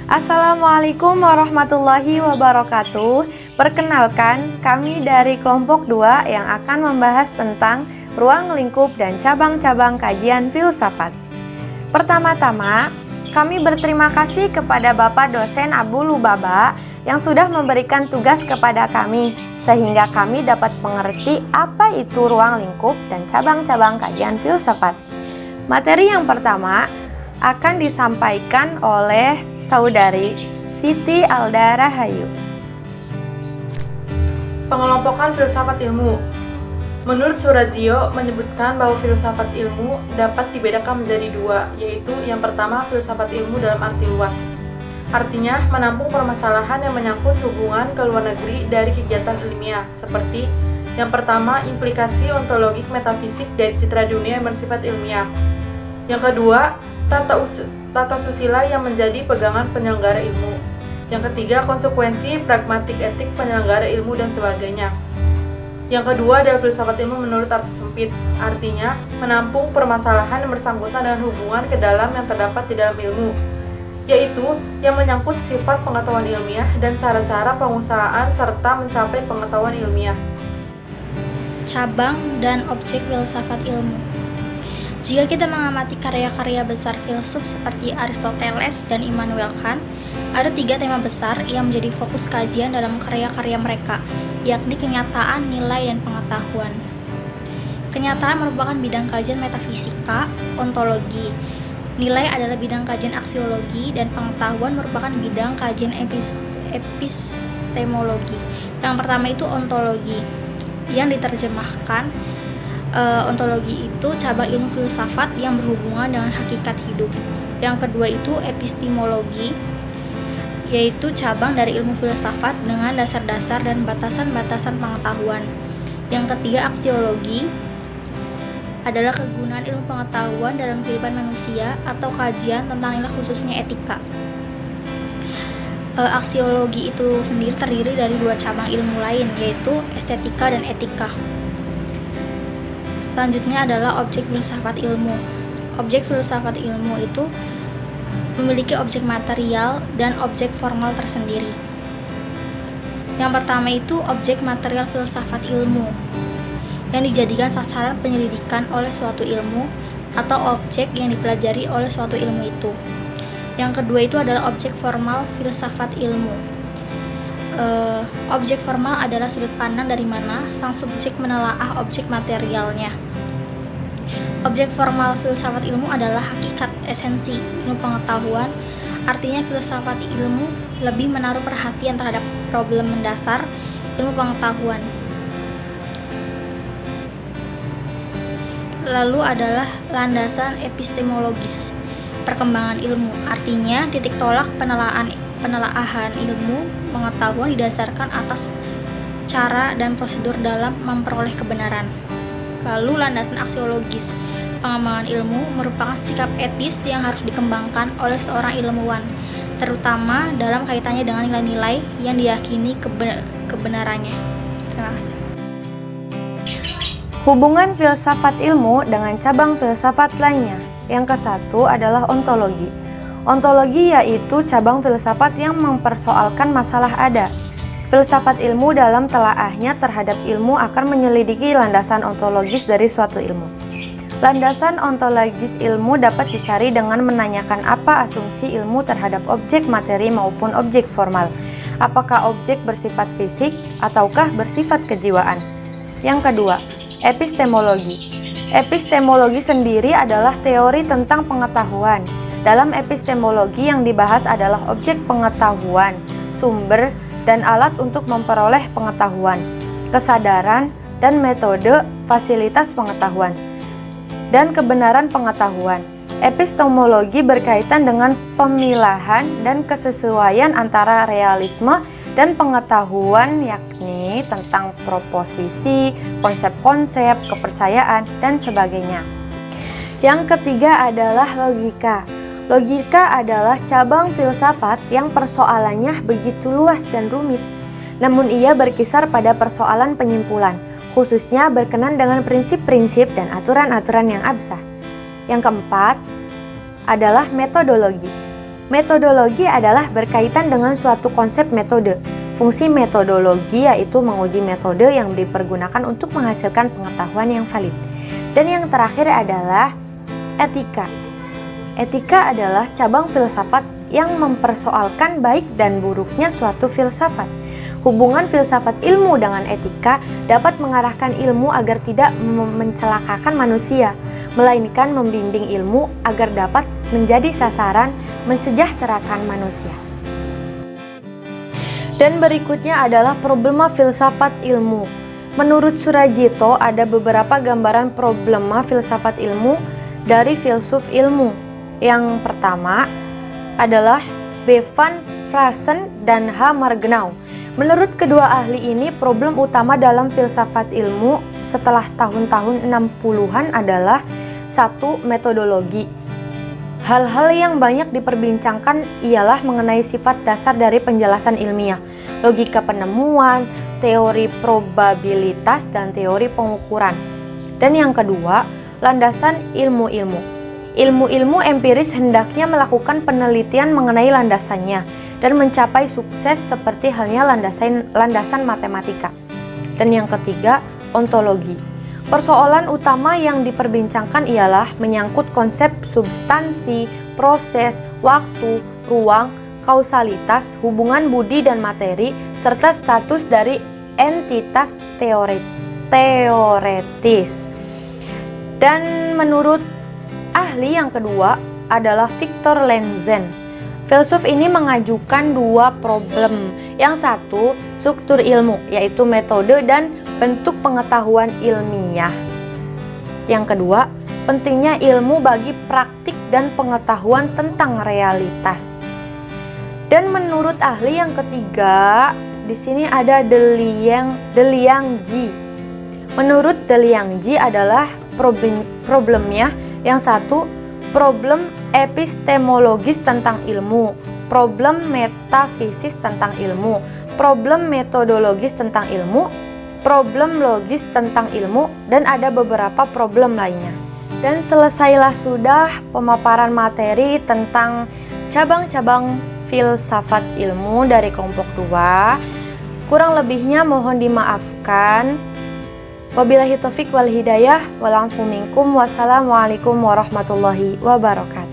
Assalamualaikum warahmatullahi wabarakatuh. Perkenalkan, kami dari kelompok 2 yang akan membahas tentang ruang lingkup dan cabang-cabang kajian filsafat. Pertama-tama, kami berterima kasih kepada Bapak dosen Abu Lubaba yang sudah memberikan tugas kepada kami, sehingga kami dapat mengerti apa itu ruang lingkup dan cabang-cabang kajian filsafat. Materi yang pertama akan disampaikan oleh Saudari Siti Alda Rahayu. Pengelompokan filsafat ilmu. Menurut Surazio menyebutkan bahwa filsafat ilmu dapat dibedakan menjadi dua, yaitu yang pertama filsafat ilmu dalam arti luas. Artinya menampung permasalahan yang menyangkut hubungan ke luar negeri dari kegiatan ilmiah, seperti yang pertama implikasi ontologik metafisik dari citra dunia yang bersifat ilmiah. Yang kedua, tata susila yang menjadi pegangan penyelenggara ilmu. Yang ketiga, konsekuensi pragmatik etik penyelenggara ilmu dan sebagainya. Yang kedua adalah filsafat ilmu menurut arti sempit, artinya menampung permasalahan yang bersangkutan dengan hubungan ke dalam yang terdapat di dalam ilmu, yaitu yang menyangkut sifat pengetahuan ilmiah dan cara-cara pengusahaan serta mencapai pengetahuan ilmiah. Cabang dan objek filsafat ilmu. Jika kita mengamati karya-karya besar filsuf seperti Aristoteles dan Immanuel Kant, ada 3 tema besar yang menjadi fokus kajian dalam karya-karya mereka, yakni kenyataan, nilai, dan pengetahuan. Kenyataan merupakan bidang kajian metafisika, ontologi. Nilai adalah bidang kajian aksiologi, dan pengetahuan merupakan bidang kajian epistemologi. Yang pertama itu ontologi, yang diterjemahkan ontologi itu cabang ilmu filsafat yang berhubungan dengan hakikat hidup. Yang kedua itu epistemologi, yaitu cabang dari ilmu filsafat dengan dasar-dasar dan batasan-batasan pengetahuan. Yang ketiga aksiologi adalah kegunaan ilmu pengetahuan dalam kehidupan manusia atau kajian tentang nilai khususnya etika. Aksiologi itu sendiri terdiri dari 2 cabang ilmu lain, yaitu estetika dan etika. Selanjutnya adalah objek filsafat ilmu. Objek filsafat ilmu itu memiliki objek material dan objek formal tersendiri. Yang pertama itu objek material filsafat ilmu, yang dijadikan sasaran penyelidikan oleh suatu ilmu atau objek yang dipelajari oleh suatu ilmu itu. Yang kedua itu adalah objek formal filsafat ilmu. Objek formal adalah sudut pandang dari mana sang subjek menelaah objek materialnya. Objek formal filsafat ilmu adalah hakikat esensi ilmu pengetahuan, artinya filsafat ilmu lebih menaruh perhatian terhadap problem mendasar ilmu pengetahuan. Lalu adalah landasan epistemologis, perkembangan ilmu, artinya titik tolak penelaahan ilmu pengetahuan didasarkan atas cara dan prosedur dalam memperoleh kebenaran. Lalu landasan aksiologis, pengembangan ilmu merupakan sikap etis yang harus dikembangkan oleh seorang ilmuwan, terutama dalam kaitannya dengan nilai-nilai yang diyakini kebenarannya. Terima kasih. Hubungan filsafat ilmu dengan cabang filsafat lainnya. Yang ke-1 adalah ontologi. Ontologi yaitu cabang filsafat yang mempersoalkan masalah ada. Filsafat ilmu dalam telaahnya terhadap ilmu akan menyelidiki landasan ontologis dari suatu ilmu. Landasan ontologis ilmu dapat dicari dengan menanyakan apa asumsi ilmu terhadap objek materi maupun objek formal. Apakah objek bersifat fisik ataukah bersifat kejiwaan? Yang kedua, epistemologi. Epistemologi sendiri adalah teori tentang pengetahuan. Dalam epistemologi yang dibahas adalah objek pengetahuan, sumber, dan alat untuk memperoleh pengetahuan, kesadaran, dan metode fasilitas pengetahuan, dan kebenaran pengetahuan. Epistemologi berkaitan dengan pemilahan dan kesesuaian antara realisme dan pengetahuan, yakni tentang proposisi, konsep-konsep, kepercayaan, dan sebagainya. Yang ketiga adalah logika. Logika adalah cabang filsafat yang persoalannya begitu luas dan rumit, namun ia berkisar pada persoalan penyimpulan, khususnya berkenan dengan prinsip-prinsip dan aturan-aturan yang absah. Yang keempat adalah metodologi. Metodologi adalah berkaitan dengan suatu konsep metode. Fungsi metodologi yaitu menguji metode yang dipergunakan untuk menghasilkan pengetahuan yang valid. Dan yang terakhir adalah etika. Etika adalah cabang filsafat yang mempersoalkan baik dan buruknya suatu filsafat. Hubungan filsafat ilmu dengan etika dapat mengarahkan ilmu agar tidak mencelakakan manusia, melainkan membimbing ilmu agar dapat menjadi sasaran mensejahterakan manusia. Dan berikutnya adalah problema filsafat ilmu. Menurut Surajito, ada beberapa gambaran problema filsafat ilmu dari filsuf ilmu. Yang pertama adalah B. van Fraassen dan H. Margenau. Menurut kedua ahli ini, problem utama dalam filsafat ilmu setelah tahun-tahun 60-an adalah 1. Metodologi. Hal-hal yang banyak diperbincangkan ialah mengenai sifat dasar dari penjelasan ilmiah, logika penemuan, teori probabilitas, dan teori pengukuran. Dan yang kedua, landasan ilmu-ilmu. Ilmu-ilmu empiris hendaknya melakukan penelitian mengenai landasannya dan mencapai sukses seperti halnya landasan matematika. Dan yang ketiga, ontologi. Persoalan utama yang diperbincangkan ialah menyangkut konsep substansi, proses, waktu, ruang, kausalitas, hubungan budi dan materi, serta status dari entitas teoretis. Dan menurut ahli yang kedua adalah Victor Lenzen. Filsuf ini mengajukan dua problem. Yang satu, struktur ilmu, yaitu metode dan bentuk pengetahuan ilmiah. Yang kedua, pentingnya ilmu bagi praktik dan pengetahuan tentang realitas. Dan menurut ahli yang ketiga, di sini ada De Liang-ji. Menurut De Liang-ji adalah problemnya yang satu, problem epistemologis tentang ilmu, problem metafisis tentang ilmu, problem metodologis tentang ilmu, problem logis tentang ilmu, dan ada beberapa problem lainnya. Dan selesailah sudah pemaparan materi tentang cabang-cabang filsafat ilmu dari kelompok 2. Kurang lebihnya mohon dimaafkan. Wabillahi taufik wal hidayah wal afu minkum. Wassalamualaikum warahmatullahi wabarakatuh.